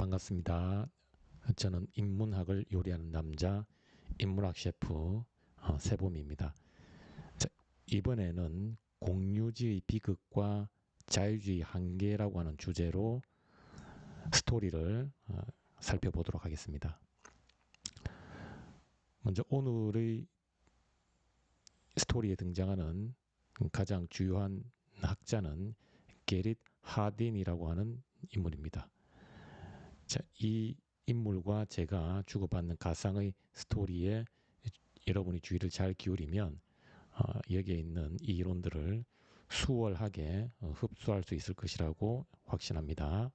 반갑습니다. 저는 인문학을 요리하는 남자, 인문학 셰프 세봄입니다. 자, 이번에는 공유주의 비극과 자유주의 한계라고 하는 주제로 스토리를 살펴보도록 하겠습니다. 먼저 오늘의 스토리에 등장하는 가장 주요한 학자는 게릿 하딘이라고 하는 인물입니다. 자, 이 인물과 제가 주고받는 가상의 스토리에 여러분이 주의를 잘 기울이면 여기에 있는 이 이론들을 수월하게 흡수할 수 있을 것이라고 확신합니다.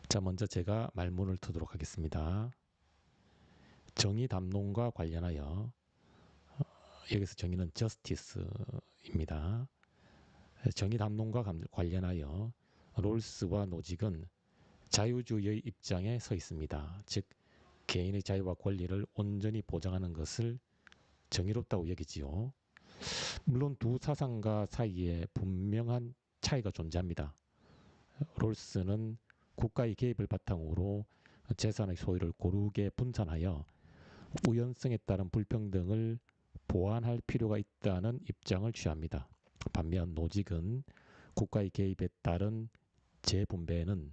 자, 먼저 제가 말문을 트도록 하겠습니다. 정의 담론과 관련하여 여기서 정의는 저스티스입니다. 정의 담론과 관련하여 롤스와 노직은 자유주의의 입장에 서 있습니다. 즉 개인의 자유와 권리를 온전히 보장하는 것을 정의롭다고 여기지요. 물론 두 사상가 사이에 분명한 차이가 존재합니다. 롤스는 국가의 개입을 바탕으로 재산의 소유를 고르게 분산하여 우연성에 따른 불평등을 보완할 필요가 있다는 입장을 취합니다. 반면 노직은 국가의 개입에 따른 재분배는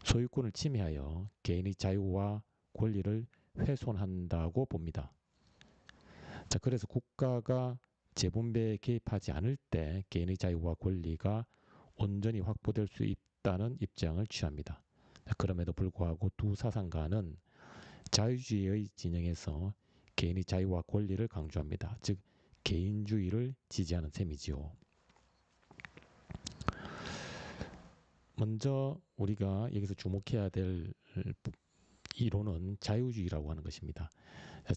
소유권을 침해하여 개인의 자유와 권리를 훼손한다고 봅니다. 자, 그래서 국가가 재분배에 개입하지 않을 때 개인의 자유와 권리가 온전히 확보될 수 있다는 입장을 취합니다. 자, 그럼에도 불구하고 두 사상가는 자유주의의 진영에서 개인의 자유와 권리를 강조합니다. 즉 개인주의를 지지하는 셈이지요. 먼저 우리가 여기서 주목해야 될 이론은 자유주의라고 하는 것입니다.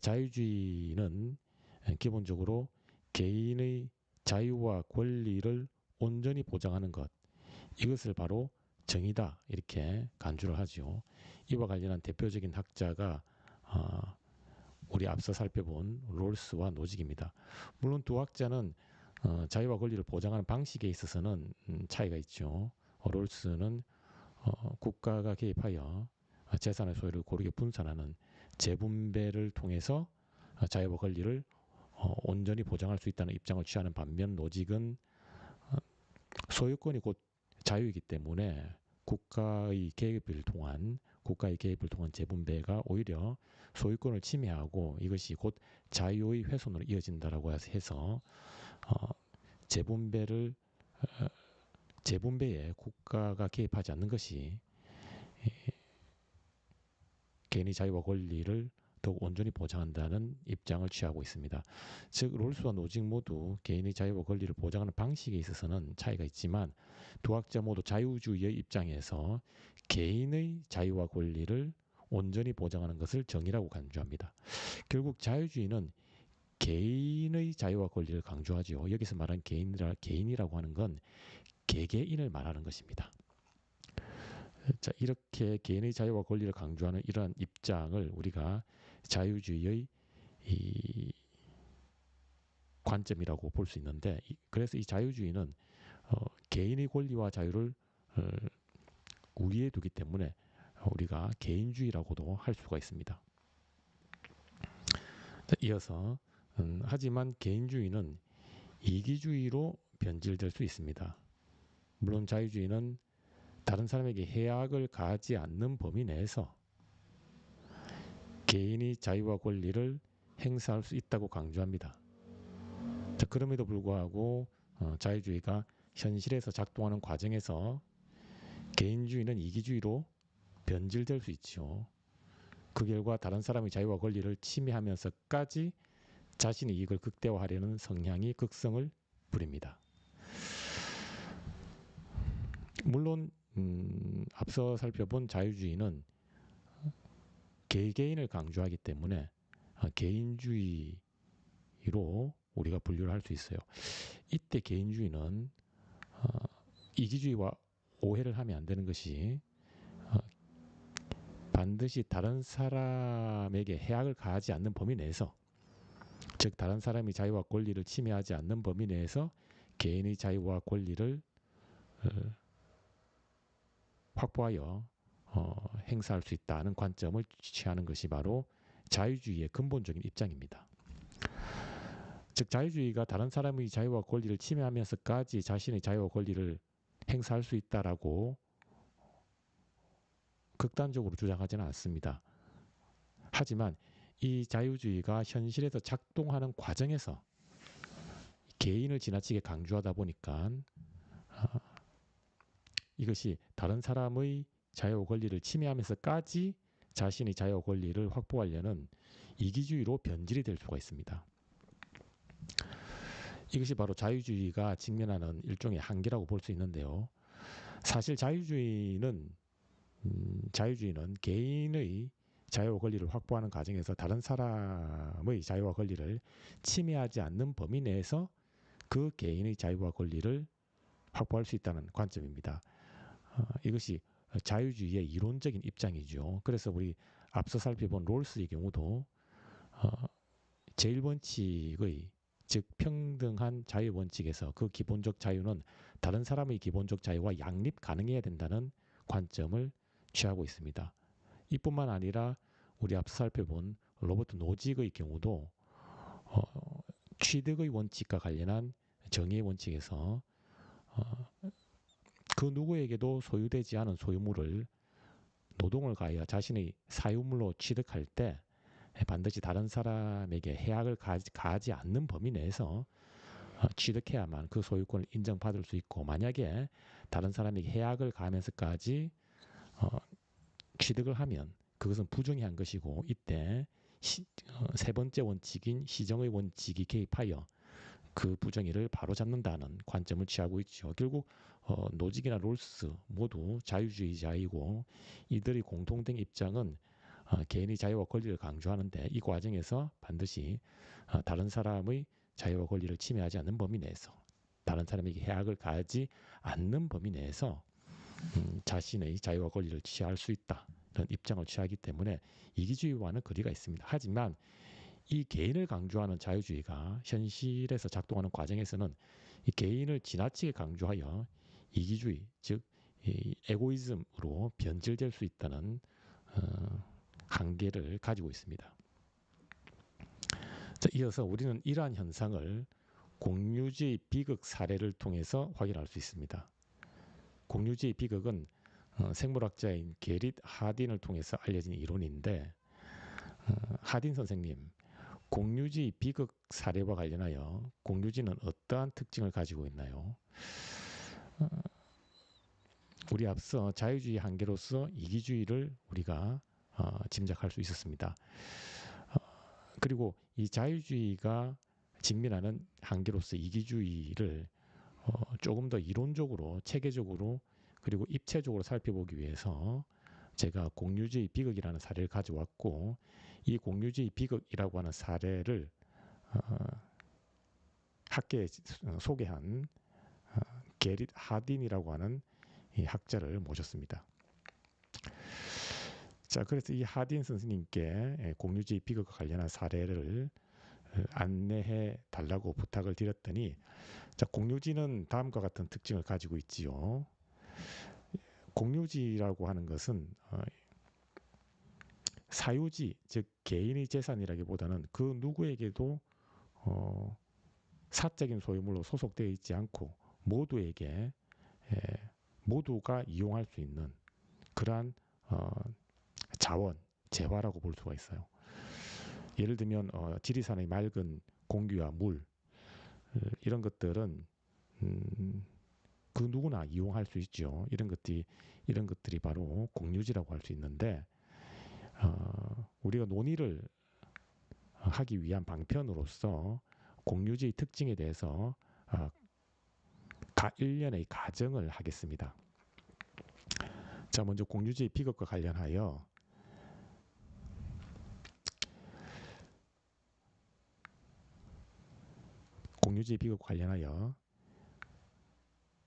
자유주의는 기본적으로 개인의 자유와 권리를 온전히 보장하는 것, 이것을 바로 정의다 이렇게 간주를 하죠. 이와 관련한 대표적인 학자가 우리 앞서 살펴본 롤스와 노직입니다. 물론 두 학자는 자유와 권리를 보장하는 방식에 있어서는 차이가 있죠. 롤스는 국가가 개입하여 재산의 소유를 고르게 분산하는 재분배를 통해서 자유와 권리를 온전히 보장할 수 있다는 입장을 취하는 반면 노직은 소유권이 곧 자유이기 때문에 국가의 개입을 통한 재분배가 오히려 소유권을 침해하고 이것이 곧 자유의 훼손으로 이어진다라고 해서 재분배에 국가가 개입하지 않는 것이 개인의 자유와 권리를 더욱 온전히 보장한다는 입장을 취하고 있습니다. 즉 롤스와 노직 모두 개인의 자유와 권리를 보장하는 방식에 있어서는 차이가 있지만 두 학자 모두 자유주의의 입장에서 개인의 자유와 권리를 온전히 보장하는 것을 정의라고 간주합니다. 결국 자유주의는 개인의 자유와 권리를 강조하죠. 여기서 말한 개인이라고 하는 건 개개인을 말하는 것입니다. 자, 이렇게 개인의 자유와 권리를 강조하는 이러한 입장을 우리가 자유주의의 이 관점이라고 볼 수 있는데, 그래서 이 자유주의는 개인의 권리와 자유를 우위에 두기 때문에 우리가 개인주의라고도 할 수가 있습니다. 자, 이어서 하지만 개인주의는 이기주의로 변질될 수 있습니다. 물론 자유주의는 다른 사람에게 해악을 가하지 않는 범위 내에서 개인이 자유와 권리를 행사할 수 있다고 강조합니다. 자, 그럼에도 불구하고 자유주의가 현실에서 작동하는 과정에서 개인주의는 이기주의로 변질될 수 있죠. 그 결과 다른 사람의 자유와 권리를 침해하면서까지 자신의 이익을 극대화하려는 성향이 극성을 부립니다. 물론 앞서 살펴본 자유주의는 개개인을 강조하기 때문에 개인주의로 우리가 분류를 할 수 있어요. 이때 개인주의는 이기주의와 오해를 하면 안 되는 것이 반드시 다른 사람에게 해악을 가하지 않는 범위 내에서, 즉 다른 사람의 자유와 권리를 침해하지 않는 범위 내에서 개인의 자유와 권리를 확보하여 행사할 수 있다는 관점을 취하는 것이 바로 자유주의의 근본적인 입장입니다. 즉 자유주의가 다른 사람의 자유와 권리를 침해하면서까지 자신의 자유와 권리를 행사할 수 있다라고 극단적으로 주장하지는 않습니다. 하지만 이 자유주의가 현실에서 작동하는 과정에서 개인을 지나치게 강조하다 보니까 이것이 다른 사람의 자유와 권리를 침해하면서까지 자신의 자유와 권리를 확보하려는 이기주의로 변질이 될 수가 있습니다. 이것이 바로 자유주의가 직면하는 일종의 한계라고 볼 수 있는데요. 사실 자유주의는 개인의 자유와 권리를 확보하는 과정에서 다른 사람의 자유와 권리를 침해하지 않는 범위 내에서 그 개인의 자유와 권리를 확보할 수 있다는 관점입니다. 이것이 자유주의의 이론적인 입장이죠. 그래서 우리 앞서 살펴본 롤스의 경우도 제1원칙의 즉 평등한 자유 원칙에서 그 기본적 자유는 다른 사람의 기본적 자유와 양립 가능해야 된다는 관점을 취하고 있습니다. 이뿐만 아니라 우리 앞서 살펴본 로버트 노직의 경우도 취득의 원칙과 관련한 정의의 원칙에서 그 누구에게도 소유되지 않은 소유물을 노동을 가하여 자신의 사유물로 취득할 때 반드시 다른 사람에게 해악을 가하지 않는 범위 내에서 취득해야만 그 소유권을 인정받을 수 있고, 만약에 다른 사람에게 해악을 가하면서까지 취득을 하면 그것은 부정의한 것이고, 이때 세 번째 원칙인 시정의 원칙이 개입하여 그 부정의를 바로잡는다는 관점을 취하고 있죠. 결국 노직이나 롤스 모두 자유주의자이고, 이들의 공통된 입장은 개인의 자유와 권리를 강조하는데, 이 과정에서 반드시 다른 사람의 자유와 권리를 침해하지 않는 범위 내에서, 다른 사람에게 해악을 가하지 않는 범위 내에서 자신의 자유와 권리를 취할 수 있다, 이런 입장을 취하기 때문에 이기주의와는 거리가 있습니다. 하지만 이 개인을 강조하는 자유주의가 현실에서 작동하는 과정에서는 이 개인을 지나치게 강조하여 이기주의, 즉 에고이즘으로 변질될 수 있다는 한계를 가지고 있습니다. 자, 이어서 우리는 이러한 현상을 공유주의 비극 사례를 통해서 확인할 수 있습니다. 공유주의 비극은 생물학자인 게릿 하딘을 통해서 알려진 이론인데, 하딘 선생님, 공유주의 비극 사례와 관련하여 공유주의는 어떠한 특징을 가지고 있나요? 우리 앞서 자유주의 한계로서 이기주의를 우리가 짐작할 수 있었습니다. 그리고 이 자유주의가 직면하는 한계로서 이기주의를 조금 더 이론적으로, 체계적으로, 그리고 입체적으로 살펴보기 위해서 제가 공유주의 비극이라는 사례를 가져왔고, 이 공유주의 비극이라고 하는 사례를 학계에 소개한 게릿 하딘이라고 하는 이 학자를 모셨습니다. 자, 그래서 이 하딘 선생님께 공유주의 비극과 관련한 사례를 안내해 달라고 부탁을 드렸더니, 자, 공유주의는 다음과 같은 특징을 가지고 있지요. 공유주의라고 하는 것은 사유지, 즉 개인의 재산이라기보다는 그 누구에게도 사적인 소유물로 소속되어 있지 않고 모두에게 모두가 이용할 수 있는 그러한 자원, 재화라고 볼 수가 있어요. 예를 들면 지리산의 맑은 공기와 물, 이런 것들은 그 누구나 이용할 수 있죠. 이런 것들이 바로 공유지라고 할 수 있는데, 우리가 논의를 하기 위한 방편으로서 공유지의 특징에 대해서 일련의 가정을 하겠습니다. 자, 먼저 공유지의 비극과 관련하여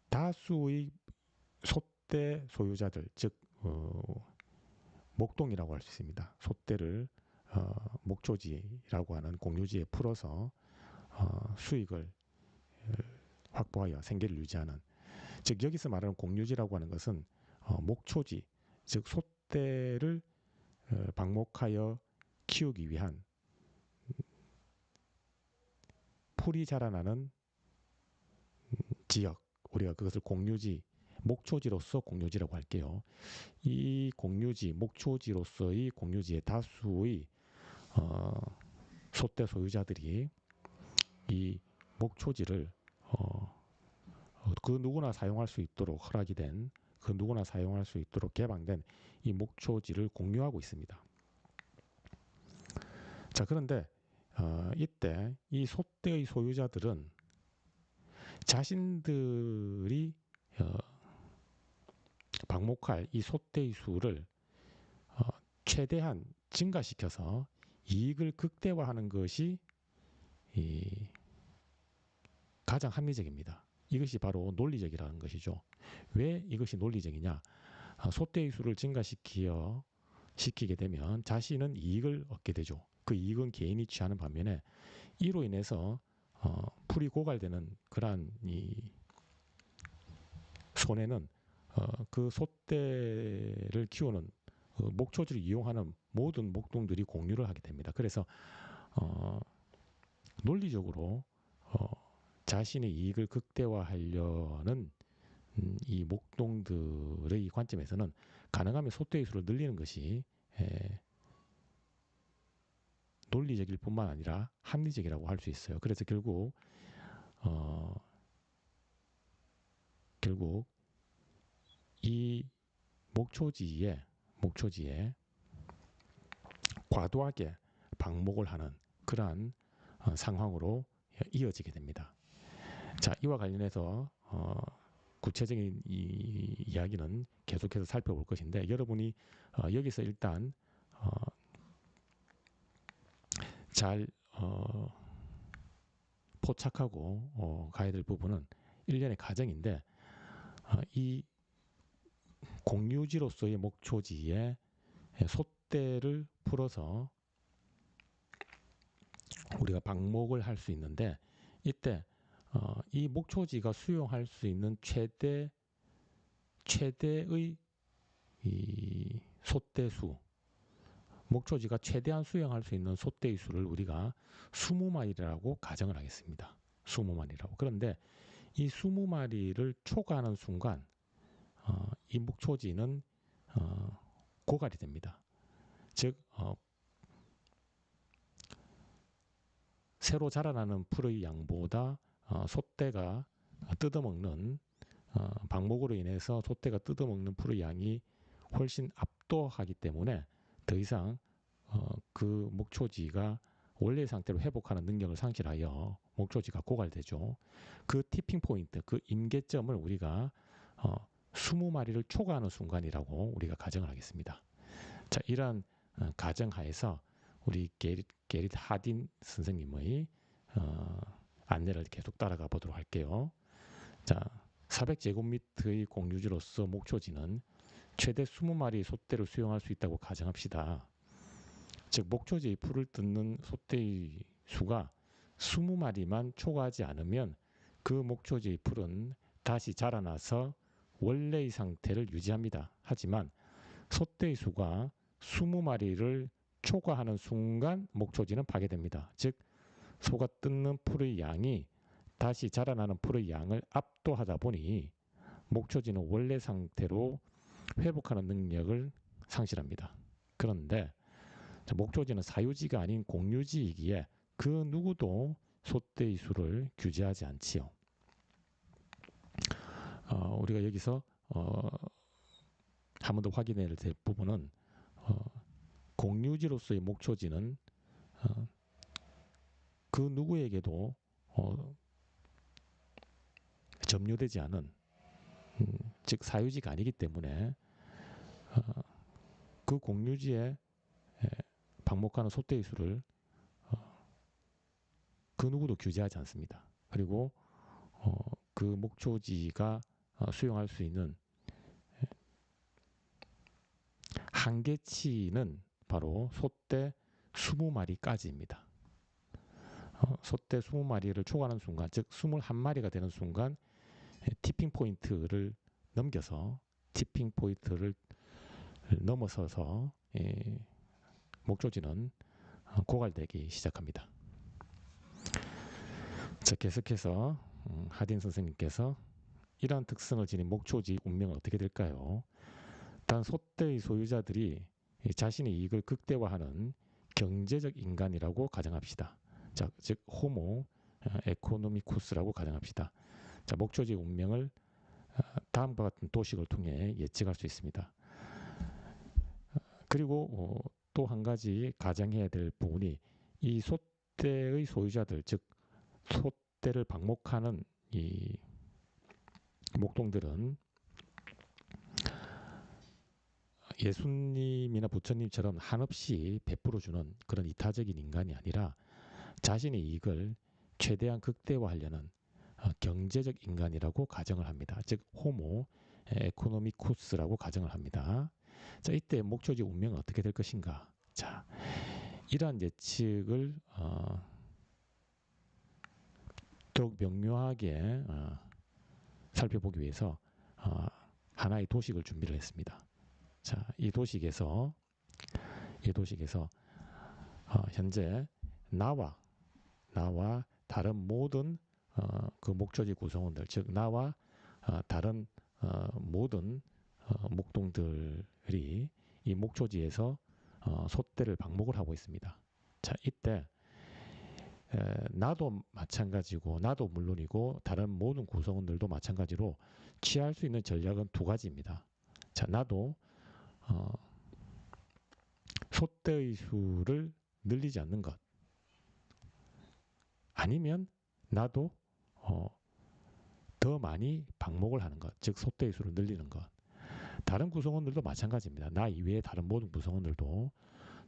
다수의 소떼 소유자들, 즉 목동이라고 할 수 있습니다. 소떼를 목조지라고 하는 공유지에 풀어서 수익을 확보하여 생계를 유지하는, 즉 여기서 말하는 공유지라고 하는 것은 목초지, 즉 소떼를 방목하여 키우기 위한 풀이 자라나는 지역, 우리가 그것을 공유지, 목초지로서 공유지라고 할게요. 이 공유지, 목초지로서의 공유지의 다수의 소떼 소유자들이 이 목초지를 그 누구나 사용할 수 있도록 허락이 된, 그 누구나 사용할 수 있도록 개방된 이 목초지를 공유하고 있습니다. 자, 그런데 이때 이 소떼의 소유자들은 자신들이 방목할 이 소떼의 수를 최대한 증가시켜서 이익을 극대화하는 것이 가장 합리적입니다. 이것이 바로 논리적이라는 것이죠. 왜 이것이 논리적이냐? 소떼의 수를 증가시키게 되면 자신은 이익을 얻게 되죠. 그 이익은 개인이 취하는 반면에 이로 인해서 풀이 고갈되는 그러한 이 손해는 그 소떼를 키우는 목초지를 이용하는 모든 목동들이 공유를 하게 됩니다. 그래서 논리적으로 자신의 이익을 극대화하려는 이 목동들의 관점에서는 가능하면 소떼의 수를 늘리는 것이 논리적일 뿐만 아니라 합리적이라고 할 수 있어요. 그래서 결국 이 목초지에 과도하게 방목을 하는 그러한 상황으로 이어지게 됩니다. 자, 이와 관련해서 구체적인 이야기는 계속해서 살펴볼 것인데, 여러분이 여기서 일단 잘 포착하고 가야 될 부분은 일련의 과정인데, 이 공유지로서의 목초지에 소떼를 풀어서 우리가 방목을 할 수 있는데, 이때 이 목초지가 수용할 수 있는 최대의 이 소떼 수, 목초지가 최대한 수용할 수 있는 소떼의 수를 우리가 20마리라고 가정을 하겠습니다. 20마리라고. 그런데 이 20마리를 초과하는 순간 이 목초지는 고갈이 됩니다. 즉 새로 자라나는 풀의 양보다 소떼가 뜯어먹는 방목으로 인해서 소떼가 뜯어먹는 풀의 양이 훨씬 압도하기 때문에 더 이상 그 목초지가 원래 상태로 회복하는 능력을 상실하여 목초지가 고갈되죠. 그 티핑 포인트, 그 임계점을 우리가 20마리를 초과하는 순간이라고 우리가 가정을 하겠습니다. 자, 이러한 가정하에서 우리 게릿 하딘 선생님의 안내를 계속 따라가 보도록 할게요. 자, 400제곱미터의 공유지로서 목초지는 최대 20마리 소떼를 수용할 수 있다고 가정합시다. 즉 목초지의 풀을 뜯는 소떼의 수가 20마리만 초과하지 않으면 그 목초지의 풀은 다시 자라나서 원래의 상태를 유지합니다. 하지만 소떼의 수가 20마리를 초과하는 순간 목초지는 파괴됩니다. 즉 소가 뜯는 풀의 양이 다시 자라나는 풀의 양을 압도하다 보니 목초지는 원래 상태로 회복하는 능력을 상실합니다. 그런데 목초지는 사유지가 아닌 공유지이기에 그 누구도 소떼의 수를 규제하지 않지요. 우리가 여기서 한 번 더 확인해야 될 부분은 공유지로서의 목초지는 그 누구에게도 점유되지 않은 즉 사유지가 아니기 때문에 그 공유지에 방목하는 소떼의 수를 그 누구도 규제하지 않습니다. 그리고 그 목초지가 수용할 수 있는 한계치는 바로 소떼 20마리까지입니다. 소떼 20마리를 초과하는 순간, 즉 21마리가 되는 순간 티핑 포인트를 넘겨서 티핑 포인트를 넘어서서 목조지는 고갈되기 시작합니다. 자, 계속해서 하딘 선생님께서 이러한 특성을 지닌 목초지 운명은 어떻게 될까요? 단 소떼의 소유자들이 자신의 이익을 극대화하는 경제적 인간이라고 가정합시다. 자, 즉 호모 에코노미쿠스라고 가정합시다. 자, 목초지의 운명을 다음과 같은 도식을 통해 예측할 수 있습니다. 그리고 또 한 가지 가정해야 될 부분이 이 소떼의 소유자들, 즉 소떼를 방목하는 이 목동들은 예수님이나 부처님처럼 한없이 베풀어주는 그런 이타적인 인간이 아니라 자신의 이익을 최대한 극대화하려는 경제적 인간이라고 가정을 합니다. 즉 호모 에코노미쿠스라고 가정을 합니다. 자, 이때 목초지 운명은 어떻게 될 것인가? 자, 이러한 예측을 더욱 명료하게 살펴보기 위해서 하나의 도식을 준비를 했습니다. 자, 이 도식에서 현재 나와 다른 모든 그 목초지 구성원들, 즉 나와 다른 모든 목동들이 이 목초지에서 소떼를 방목을 하고 있습니다. 자, 이때 나도 마찬가지고 나도 물론이고 다른 모든 구성원들도 마찬가지로 취할 수 있는 전략은 두 가지입니다. 자, 나도 소떼의 수를 늘리지 않는 것, 아니면 나도 더 많이 방목을 하는 것, 즉 소떼의 수를 늘리는 것. 다른 구성원들도 마찬가지입니다. 나 이외의 다른 모든 구성원들도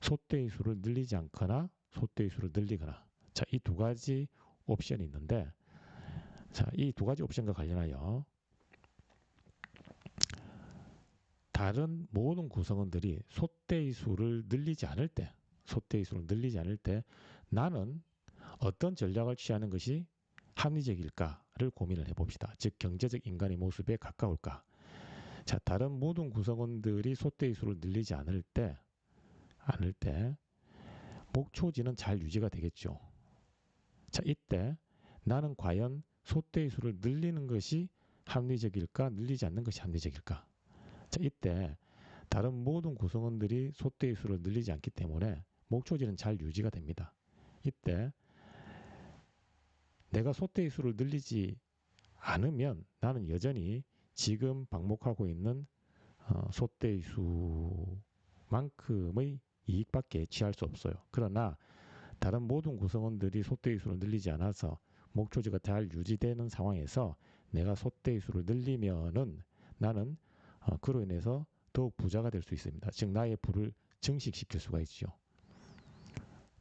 소떼의 수를 늘리지 않거나 소떼의 수를 늘리거나, 자, 이 두 가지 옵션이 있는데, 자, 이 두 가지 옵션과 관련하여 다른 모든 구성원들이 소떼의 수를 늘리지 않을 때 나는 어떤 전략을 취하는 것이 합리적일까를 고민을 해봅시다. 즉 경제적 인간의 모습에 가까울까? 자, 다른 모든 구성원들이 소떼의 수를 늘리지 않을 때 목초지는 잘 유지가 되겠죠. 자, 이때 나는 과연 소떼의 수를 늘리는 것이 합리적일까, 늘리지 않는 것이 합리적일까? 자, 이때 다른 모든 구성원들이 소떼의 수를 늘리지 않기 때문에 목초지는 잘 유지가 됩니다. 이때 내가 소떼의 수를 늘리지 않으면 나는 여전히 지금 방목하고 있는 소떼의 수만큼의 이익밖에 취할 수 없어요. 그러나 다른 모든 구성원들이 소떼의 수를 늘리지 않아서 목초지가 잘 유지되는 상황에서 내가 소떼의 수를 늘리면은 나는 그로 인해서 더욱 부자가 될 수 있습니다. 즉 나의 부를 증식시킬 수가 있죠.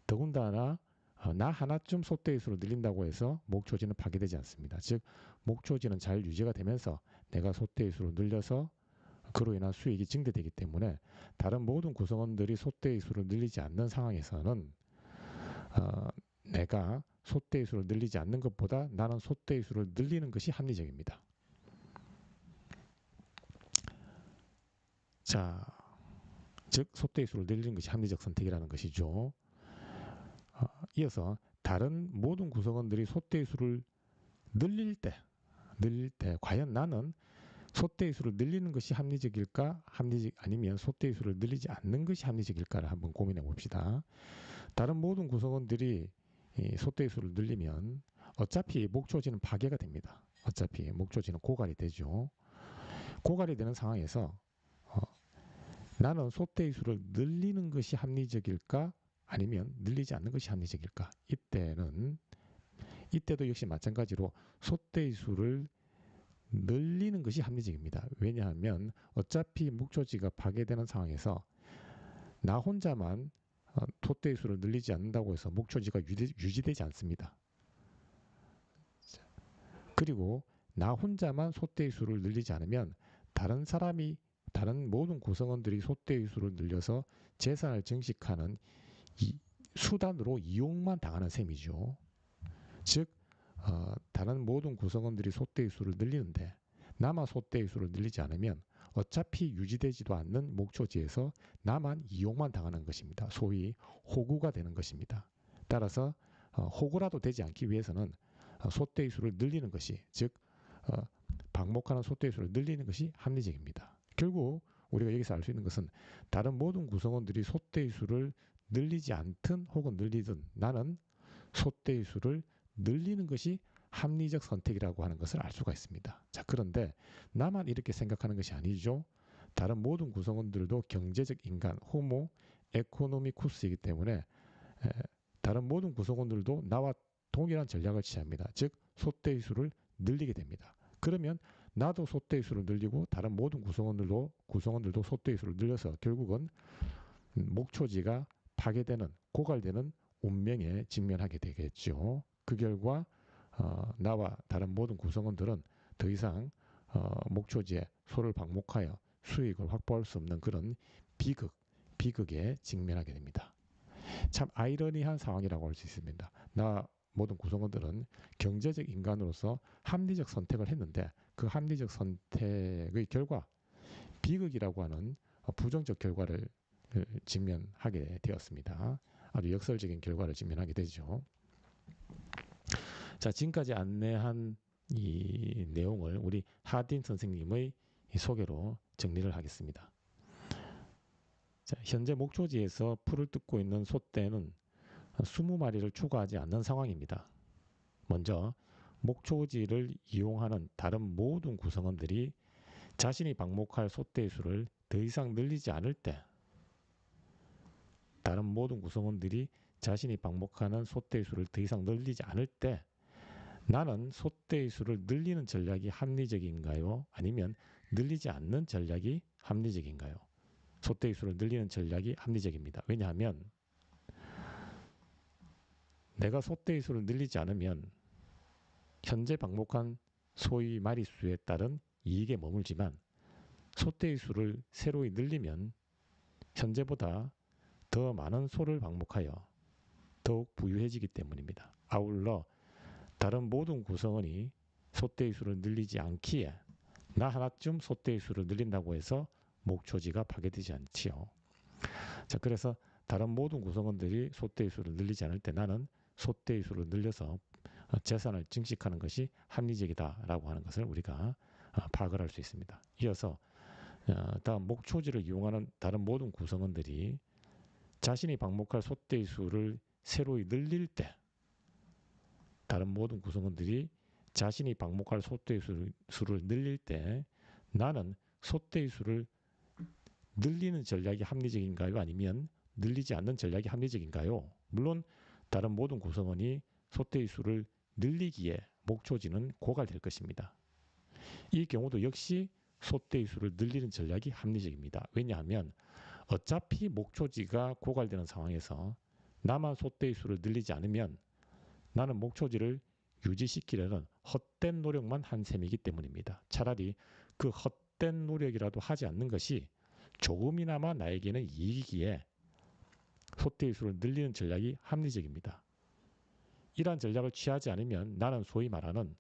더군다나 나 하나쯤 소떼의 수를 늘린다고 해서 목초지는 파괴되지 않습니다. 즉 목초지는 잘 유지가 되면서 내가 소떼의 수를 늘려서 그로 인한 수익이 증대되기 때문에 다른 모든 구성원들이 소떼의 수를 늘리지 않는 상황에서는 내가 소떼의 수를 늘리지 않는 것보다 나는 소떼의 수를 늘리는 것이 합리적입니다. 자, 즉 소떼의 수를 늘리는 것이 합리적 선택이라는 것이죠. 이어서 다른 모든 구성원들이 소떼의 수를 늘릴 때 과연 나는 소떼의 수를 늘리는 것이 합리적일까? 아니면 소떼의 수를 늘리지 않는 것이 합리적일까를 한번 고민해 봅시다. 다른 모든 구성원들이 소떼의 수를 늘리면 어차피 목초지는 파괴가 됩니다. 어차피 목초지는 고갈이 되죠. 고갈이 되는 상황에서 나는 소떼의 수를 늘리는 것이 합리적일까? 아니면 늘리지 않는 것이 합리적일까? 이때도 역시 마찬가지로 소떼의 수를 늘리는 것이 합리적입니다. 왜냐하면 어차피 목초지가 파괴되는 상황에서 나 혼자만 소떼의 수를 늘리지 않는다고 해서 목초지가 유지되지 않습니다. 그리고 나 혼자만 소떼의 수를 늘리지 않으면 다른 모든 구성원들이 소떼의 수를 늘려서 재산을 증식하는 수단으로 이용만 당하는 셈이죠. 즉 다른 모든 구성원들이 소떼의 수를 늘리는데 나만 소떼의 수를 늘리지 않으면 어차피 유지되지도 않는 목초지에서 나만 이용만 당하는 것입니다. 소위 호구가 되는 것입니다. 따라서 호구라도 되지 않기 위해서는 소떼의 수를 늘리는 것이, 즉 방목하는 소떼의 수를 늘리는 것이 합리적입니다. 결국 우리가 여기서 알 수 있는 것은 다른 모든 구성원들이 소떼의 수를 늘리지 않든 혹은 늘리든 나는 소떼의 수를 늘리는 것이 합리적 선택이라고 하는 것을 알 수가 있습니다. 자, 그런데 나만 이렇게 생각하는 것이 아니죠. 다른 모든 구성원들도 경제적 인간, 호모 에코노미쿠스이기 때문에 다른 모든 구성원들도 나와 동일한 전략을 취합니다. 즉 소떼의 수를 늘리게 됩니다. 그러면 나도 소떼의 수를 늘리고 다른 모든 구성원들도 소떼의 수를 늘려서 결국은 목초지가 파괴되는, 고갈되는 운명에 직면하게 되겠죠. 그 결과 나와 다른 모든 구성원들은 더 이상 목초지에 소를 방목하여 수익을 확보할 수 없는 그런 비극에 직면하게 됩니다. 참 아이러니한 상황이라고 할 수 있습니다. 나 모든 구성원들은 경제적 인간으로서 합리적 선택을 했는데 그 합리적 선택의 결과 비극이라고 하는 부정적 결과를 직면하게 되었습니다. 아주 역설적인 결과를 직면하게 되죠. 자, 지금까지 안내한 이 내용을 우리 하딘 선생님의 소개로 정리를 하겠습니다. 자, 현재 목초지에서 풀을 뜯고 있는 소떼는 20마리를 추가하지 않는 상황입니다. 먼저 목초지를 이용하는 다른 모든 구성원들이 자신이 방목할 소떼의 수를 더 이상 늘리지 않을 때, 다른 모든 구성원들이 자신이 방목하는 소떼의 수를 더 이상 늘리지 않을 때 나는 소떼의 수를 늘리는 전략이 합리적인가요? 아니면 늘리지 않는 전략이 합리적인가요? 소떼의 수를 늘리는 전략이 합리적입니다. 왜냐하면 내가 소떼의 수를 늘리지 않으면 현재 방목한 소의 마리수에 따른 이익에 머물지만 소떼의 수를 새로이 늘리면 현재보다 더 많은 소를 방목하여 더욱 부유해지기 때문입니다. 아울러 다른 모든 구성원이 소떼의 수를 늘리지 않기에 나 하나쯤 소떼의 수를 늘린다고 해서 목초지가 파괴되지 않지요. 자, 그래서 다른 모든 구성원들이 소떼의 수를 늘리지 않을 때 나는 소떼의 수를 늘려서 재산을 증식하는 것이 합리적이다라고 하는 것을 우리가 파악을 할 수 있습니다. 이어서 다음 목초지를 이용하는 다른 모든 구성원들이 자신이 방목할 소떼의 수를 새로이 늘릴 때, 다른 모든 구성원들이 자신이 방목할 소떼의 수를 늘릴 때 나는 소떼의 수를 늘리는 전략이 합리적인가요? 아니면 늘리지 않는 전략이 합리적인가요? 물론 다른 모든 구성원이 소떼의 수를 늘리기에 목초지는 고갈될 것입니다. 이 경우도 역시 소떼의 수를 늘리는 전략이 합리적입니다. 왜냐하면 어차피 목초지가 고갈되는 상황에서 나만 소떼의 수를 늘리지 않으면 나는 목초지를 유지시키려는 헛된 노력만 한 셈이기 때문입니다. 차라리 그 헛된 노력이라도 하지 않는 것이 조금이나마 나에게는 이익이기에 소떼의 수를 늘리는 전략이 합리적입니다. 이러한 전략을 취하지 않으면 나는 소위 말하는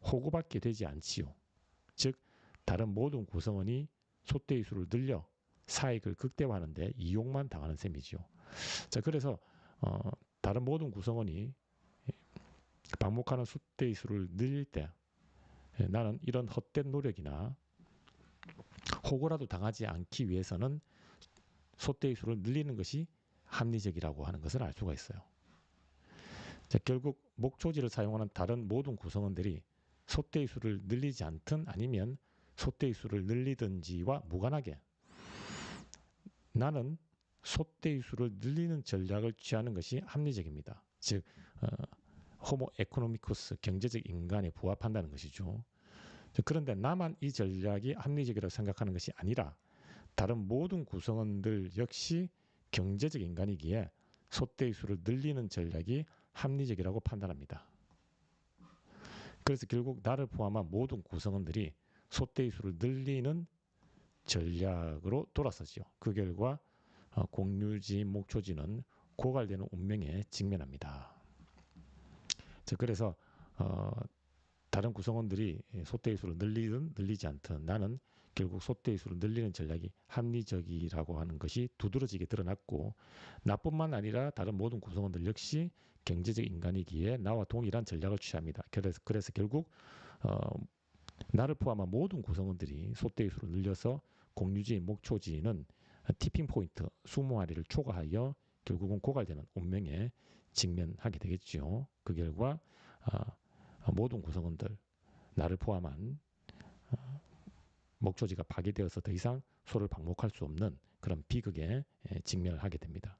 호구밖에 되지 않지요. 즉 다른 모든 구성원이 소떼의 수를 늘려 사익을 극대화하는데 이용만 당하는 셈이죠. 자, 그래서 다른 모든 구성원이 방목하는 소떼의 수를 늘릴 때 나는 이런 헛된 노력이나 호구라도 당하지 않기 위해서는 소떼의 수를 늘리는 것이 합리적이라고 하는 것을 알 수가 있어요. 자, 결국 목초지를 사용하는 다른 모든 구성원들이 소떼의 수를 늘리지 않든 아니면 소떼의 수를 늘리든지와 무관하게 나는 소떼의 수를 늘리는 전략을 취하는 것이 합리적입니다. 즉 호모 에코노미쿠스, 경제적 인간에 부합한다는 것이죠. 그런데 나만 이 전략이 합리적이라고 생각하는 것이 아니라 다른 모든 구성원들 역시 경제적 인간이기에 소떼의 수를 늘리는 전략이 합리적이라고 판단합니다. 그래서 결국 나를 포함한 모든 구성원들이 소떼의 수를 늘리는 전략으로 돌아서죠. 그 결과 공유지, 목초지는 고갈되는 운명에 직면합니다. 자, 그래서 다른 구성원들이 소떼의 수를 늘리든 늘리지 않든 나는 결국 소떼의 수를 늘리는 전략이 합리적이라고 하는 것이 두드러지게 드러났고, 나뿐만 아니라 다른 모든 구성원들 역시 경제적 인간이기에 나와 동일한 전략을 취합니다. 그래서 결국 어, 나를 포함한 모든 구성원들이 소떼의 수를 늘려서 공유지인 목초지는 티핑 포인트 20마리를 초과하여 결국은 고갈되는 운명에 직면하게 되겠죠. 그 결과 모든 구성원들, 나를 포함한 목초지가 파괴되어서 더 이상 소를 방목할 수 없는 그런 비극에 직면을 하게 됩니다.